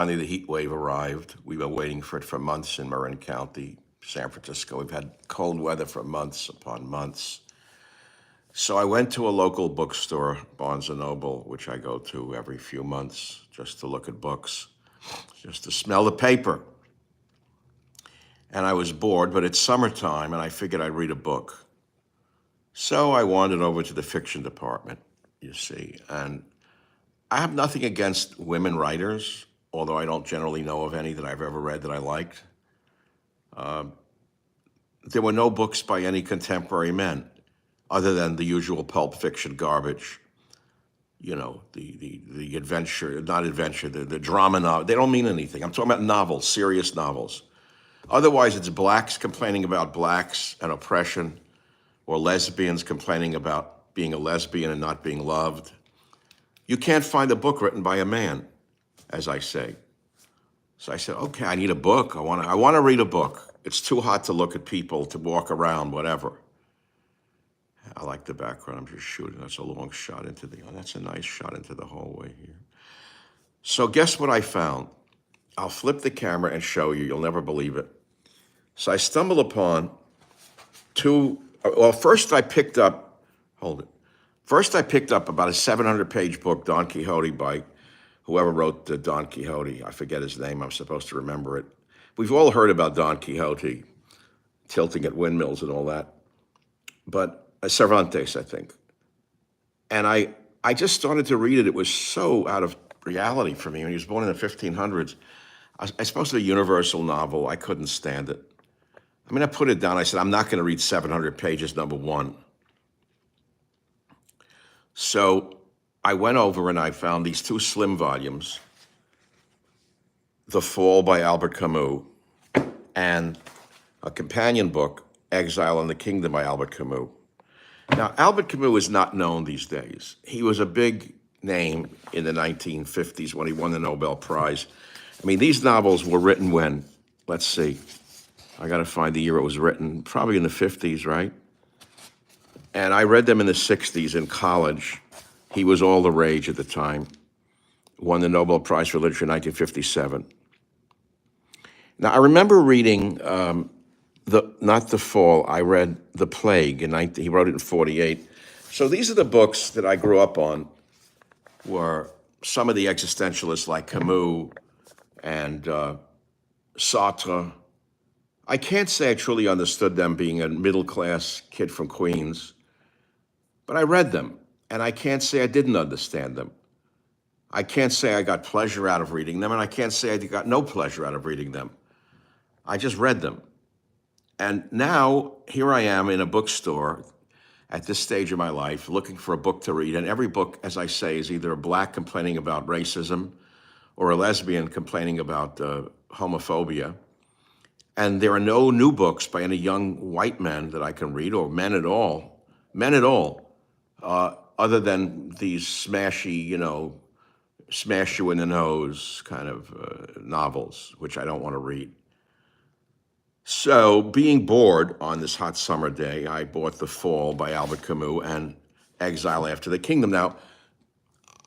Finally, the heat wave arrived. We've been waiting for it for months in Marin County, San Francisco. We've had cold weather for months upon months. So I went to a local bookstore, Barnes& and Noble, which I go to every few months just to look at books, just to smell the paper. And I was bored, but it's summertime, and I figured I'd read a book. So I wandered over to the fiction department, you see, and I have nothing against women writers, although I don't generally know of any that I've ever read that I liked. There were no books by any contemporary men, other than the usual pulp fiction garbage. You know, the adventure, not adventure, the drama novel. They don't mean anything. I'm talking about novels, serious novels. Otherwise, it's blacks complaining about blacks and oppression, or lesbians complaining about being a lesbian and not being loved. You can't find a book written by a man, as I say. So I said, okay, I need a book. I want to read a book. It's too hot to look at people, to walk around, whatever. I like the background. I'm just shooting. That's a long shot into that's a nice shot into the hallway here. So guess what I found? I'll flip the camera and show you. You'll never believe it. So I stumbled upon first I picked up about a 700-page book, Don Quixote, by whoever wrote Don Quixote. I forget his name. I'm supposed to remember it. We've all heard about Don Quixote, tilting at windmills and all that. But Cervantes, I think. And I just started to read it. It was so out of reality for me. When he was born in the 1500s, I suppose a universal novel. I couldn't stand it. I mean, I put it down. I said, I'm not going to read 700 pages, number one. So I went over and I found these two slim volumes, The Fall by Albert Camus, and a companion book, Exile in the Kingdom by Albert Camus. Now, Albert Camus is not known these days. He was a big name in the 1950s when he won the Nobel Prize. I mean, these novels were written when, let's see, I got to find the year it was written, probably in the 50s, right? And I read them in the 60s in college. He was all the rage at the time. Won the Nobel Prize for Literature in 1957. Now, I remember reading, not The Fall, I read The Plague, he wrote it in 48. So these are the books that I grew up on, were some of the existentialists like Camus and Sartre. I can't say I truly understood them, being a middle-class kid from Queens, but I read them, and I can't say I didn't understand them. I can't say I got pleasure out of reading them, and I can't say I got no pleasure out of reading them. I just read them. And now, here I am in a bookstore at this stage of my life, looking for a book to read, and every book, as I say, is either a black complaining about racism or a lesbian complaining about homophobia. And there are no new books by any young white men that I can read, or men at all, other than these smashy, smash you in the nose kind of novels, which I don't want to read. So, being bored on this hot summer day, I bought The Fall by Albert Camus and Exile After the Kingdom. Now,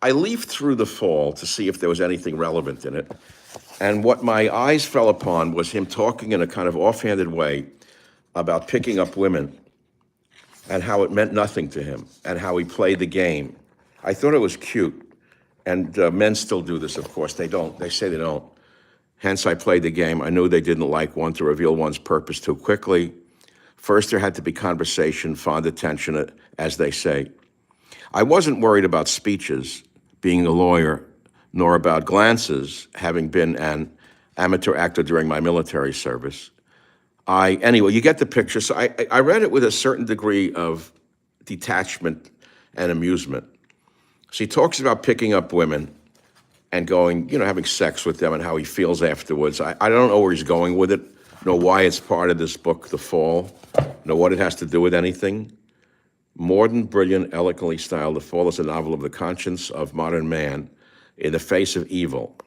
I leafed through The Fall to see if there was anything relevant in it. And what my eyes fell upon was him talking in a kind of offhanded way about picking up women and how it meant nothing to him and how he played the game. I thought it was cute. And men still do this, of course. They don't. They say they don't. Hence, I played the game. I knew they didn't like one to reveal one's purpose too quickly. First, there had to be conversation, fond attention, as they say. I wasn't worried about speeches, being a lawyer, nor about glances, having been an amateur actor during my military service. Anyway, you get the picture. So I read it with a certain degree of detachment and amusement. So he talks about picking up women and going, having sex with them and how he feels afterwards. I don't know where he's going with it, nor why it's part of this book, The Fall, nor what it has to do with anything. Mordant, brilliant, eloquently styled, The Fall is a novel of the conscience of modern man in the face of evil.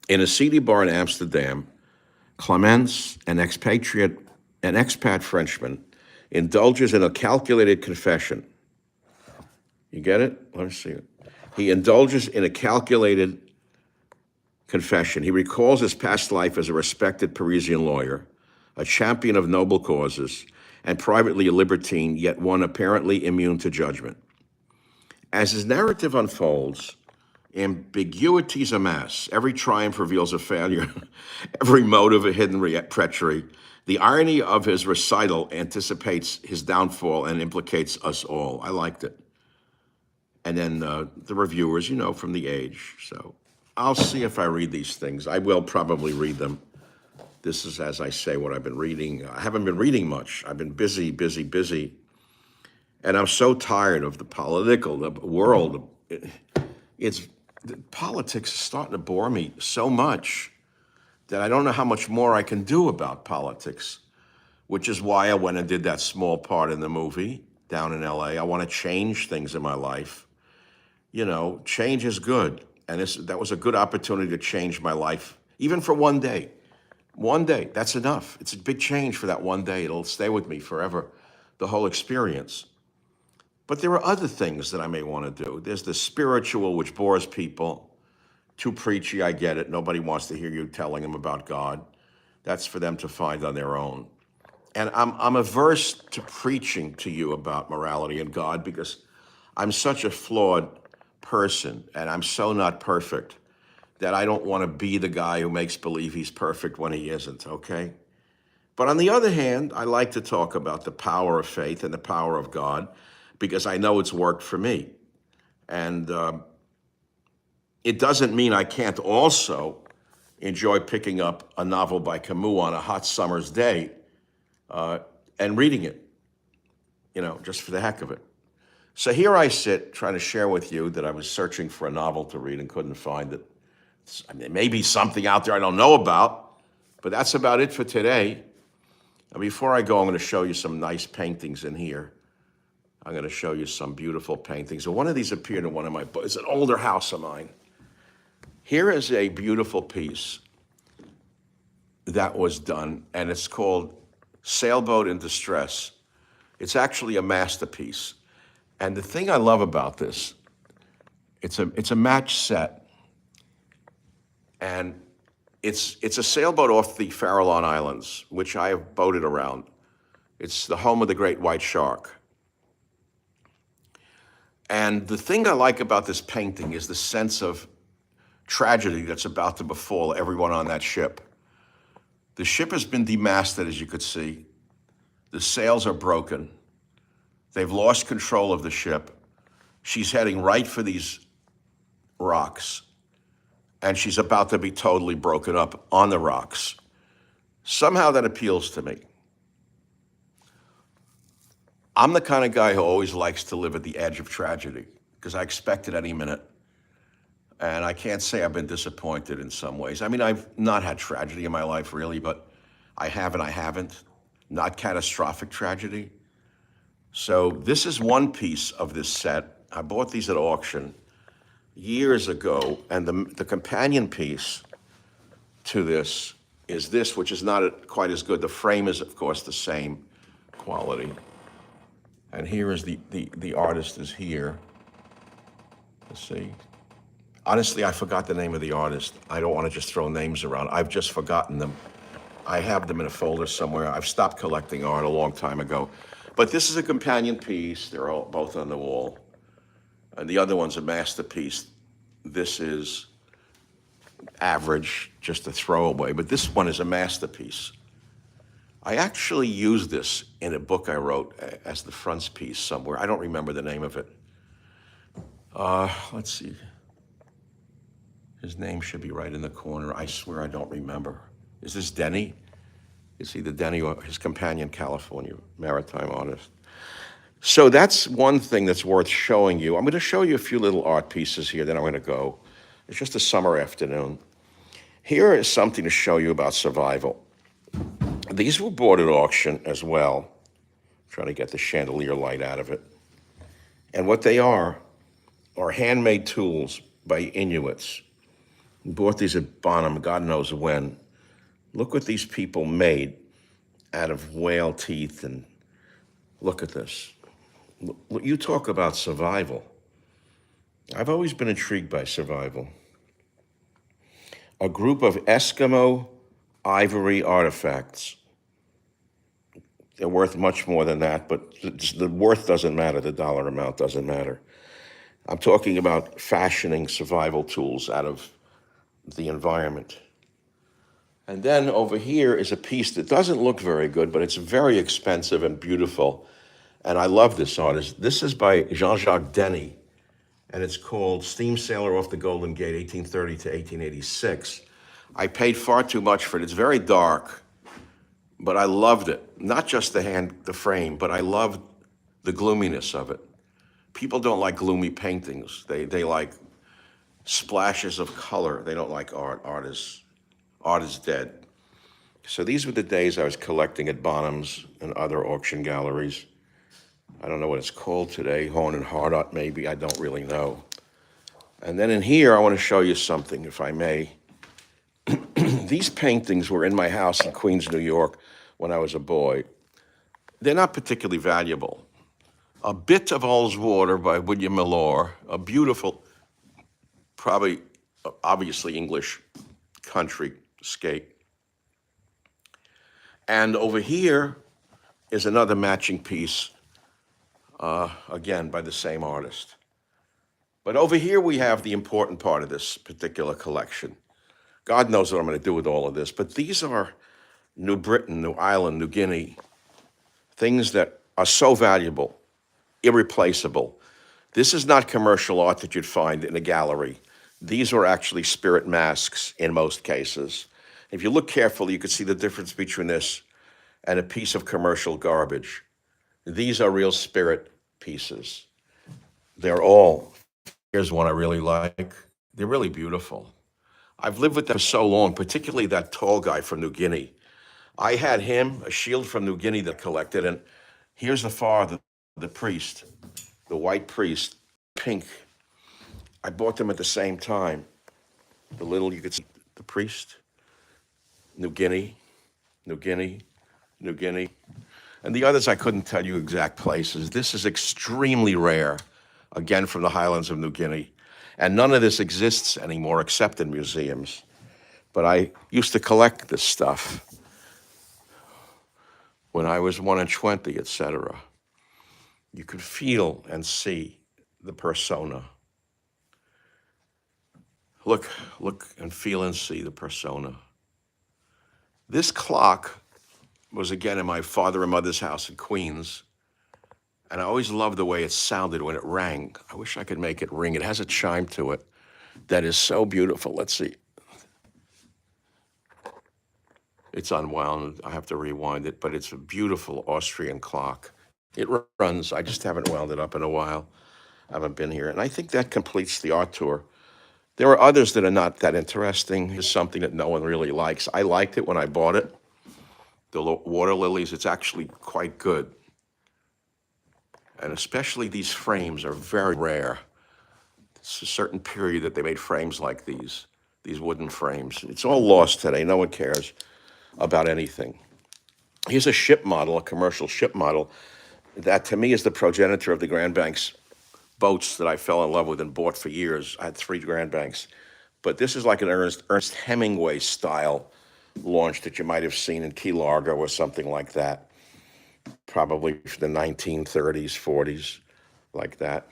In a seedy bar in Amsterdam, Clemens, an expat Frenchman, indulges in a calculated confession. You get it? Let me see it. He indulges in a calculated confession. He recalls his past life as a respected Parisian lawyer, a champion of noble causes, and privately a libertine, yet one apparently immune to judgment. As his narrative unfolds, ambiguities amass. Every triumph reveals a failure, every motive a hidden treachery. The irony of his recital anticipates his downfall and implicates us all. I liked it. And then the reviewers, from the Age. So I'll see if I read these things. I will probably read them. This is, as I say, what I've been reading. I haven't been reading much. I've been busy. And I'm so tired of the world. Politics is starting to bore me so much that I don't know how much more I can do about politics, which is why I went and did that small part in the movie down in LA. I want to change things in my life. Change is good. And that was a good opportunity to change my life, even for one day. One day, that's enough. It's a big change for that one day. It'll stay with me forever, the whole experience. But there are other things that I may want to do. There's the spiritual, which bores people. Too preachy, I get it. Nobody wants to hear you telling them about God. That's for them to find on their own. And I'm averse to preaching to you about morality and God because I'm such a flawed person and I'm so not perfect that I don't want to be the guy who makes believe he's perfect when he isn't, okay? But on the other hand, I like to talk about the power of faith and the power of God because I know it's worked for me. And it doesn't mean I can't also enjoy picking up a novel by Camus on a hot summer's day and reading it, just for the heck of it. So here I sit trying to share with you that I was searching for a novel to read and couldn't find it. Maybe something out there I don't know about, but that's about it for today. And before I go, I'm going to show you some nice paintings in here. I'm going to show you some beautiful paintings. And one of these appeared in one of my books. It's an older house of mine. Here is a beautiful piece that was done, and it's called Sailboat in Distress. It's actually a masterpiece. And the thing I love about this, it's a match set. And it's a sailboat off the Farallon Islands, which I have boated around. It's the home of the great white shark. And the thing I like about this painting is the sense of tragedy that's about to befall everyone on that ship. The ship has been demasted, as you could see. The sails are broken. They've lost control of the ship. She's heading right for these rocks. And she's about to be totally broken up on the rocks. Somehow that appeals to me. I'm the kind of guy who always likes to live at the edge of tragedy because I expect it any minute. And I can't say I've been disappointed in some ways. I've not had tragedy in my life really, but I have and I haven't. Not catastrophic tragedy. So this is one piece of this set. I bought these at auction years ago, and the companion piece to this is this, which is not quite as good. The frame is, of course, the same quality. And here is the artist is here. Let's see. Honestly, I forgot the name of the artist. I don't want to just throw names around. I've just forgotten them. I have them in a folder somewhere. I've stopped collecting art a long time ago. But this is a companion piece. They're all both on the wall. And the other one's a masterpiece. This is average, just a throwaway, but this one is a masterpiece. I actually used this in a book I wrote as the frontispiece somewhere. I don't remember the name of it. Let's see. His name should be right in the corner. I swear I don't remember. Is this Denny? Is either Denny or his companion, California, maritime artist. So that's one thing that's worth showing you. I'm going to show you a few little art pieces here, then I'm going to go. It's just a summer afternoon. Here is something to show you about survival. These were bought at auction as well. I'm trying to get the chandelier light out of it. And what they are handmade tools by Inuits. Bought these at Bonham, God knows when. Look what these people made out of whale teeth, and look at this. You talk about survival. I've always been intrigued by survival. a group of Eskimo ivory artifacts. They're worth much more than that, but the worth doesn't matter. The dollar amount doesn't matter. I'm talking about fashioning survival tools out of the environment. And then over here is a piece that doesn't look very good, but it's very expensive and beautiful. And I love this artist. This is by Jean-Jacques Denny, and it's called Steam Sailor Off the Golden Gate, 1830 to 1886. I paid far too much for it. It's very dark, but I loved it. Not just the frame, but I loved the gloominess of it. People don't like gloomy paintings. They like splashes of color. They don't like art. Art is dead. So these were the days I was collecting at Bonham's and other auction galleries. I don't know what it's called today, Horn and Hardart maybe, I don't really know. And then in here, I want to show you something, if I may. These paintings were in my house in Queens, New York, when I was a boy. They're not particularly valuable. A Bit of All's Water by William Millar, a beautiful, probably, obviously English country scape. And over here is another matching piece, again, by the same artist. But over here we have the important part of this particular collection. God knows what I'm going to do with all of this, but these are New Britain, New Ireland, New Guinea, things that are so valuable, irreplaceable. This is not commercial art that you'd find in a gallery. These are actually spirit masks in most cases. If you look carefully, you can see the difference between this and a piece of commercial garbage. These are real spirit pieces. They're all, here's one I really like. They're really beautiful. I've lived with them for so long, particularly that tall guy from New Guinea. I had him, a shield from New Guinea that collected, and here's the father, the priest, the white priest, pink. I bought them at the same time. The little, you could see the priest, New Guinea, New Guinea, New Guinea. And the others, I couldn't tell you exact places. This is extremely rare, again from the highlands of New Guinea. And none of this exists anymore except in museums. But I used to collect this stuff when I was 1 and 20, etc. You could feel and see the persona. Look and feel and see the persona. This clock was again in my father and mother's house in Queens. And I always loved the way it sounded when it rang. I wish I could make it ring. It has a chime to it that is so beautiful. Let's see. It's unwound. I have to rewind it, but it's a beautiful Austrian clock. It runs. I just haven't wound it up in a while. I haven't been here. And I think that completes the art tour. There are others that are not that interesting. It's something that no one really likes. I liked it when I bought it. The water lilies, it's actually quite good. And especially these frames are very rare. It's a certain period that they made frames like these wooden frames. It's all lost today. No one cares about anything. Here's a ship model, a commercial ship model, that to me is the progenitor of the Grand Banks boats that I fell in love with and bought for years. I had 3 Grand Banks. But this is like an Ernest Hemingway style launch that you might have seen in Key Largo or something like that. Probably the 1930s, 40s, like that.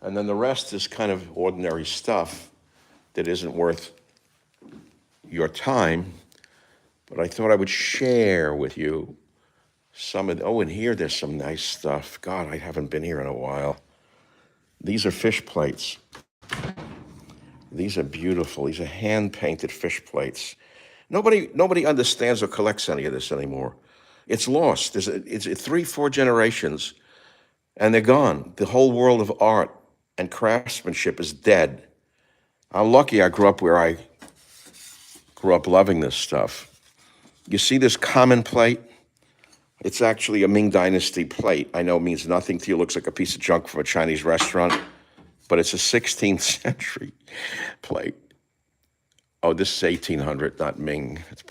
And then the rest is kind of ordinary stuff that isn't worth your time. But I thought I would share with you some of, oh, and here there's some nice stuff. God, I haven't been here in a while. These are fish plates. These are beautiful. These are hand-painted fish plates. Nobody understands or collects any of this anymore. It's lost. It's 3-4 generations, and they're gone. The whole world of art and craftsmanship is dead. I'm lucky I grew up where I grew up loving this stuff. You see this common plate? It's actually a Ming Dynasty plate. I know it means nothing to you. It looks like a piece of junk from a Chinese restaurant, but it's a 16th century plate. Oh, this is 1800, not Ming. It's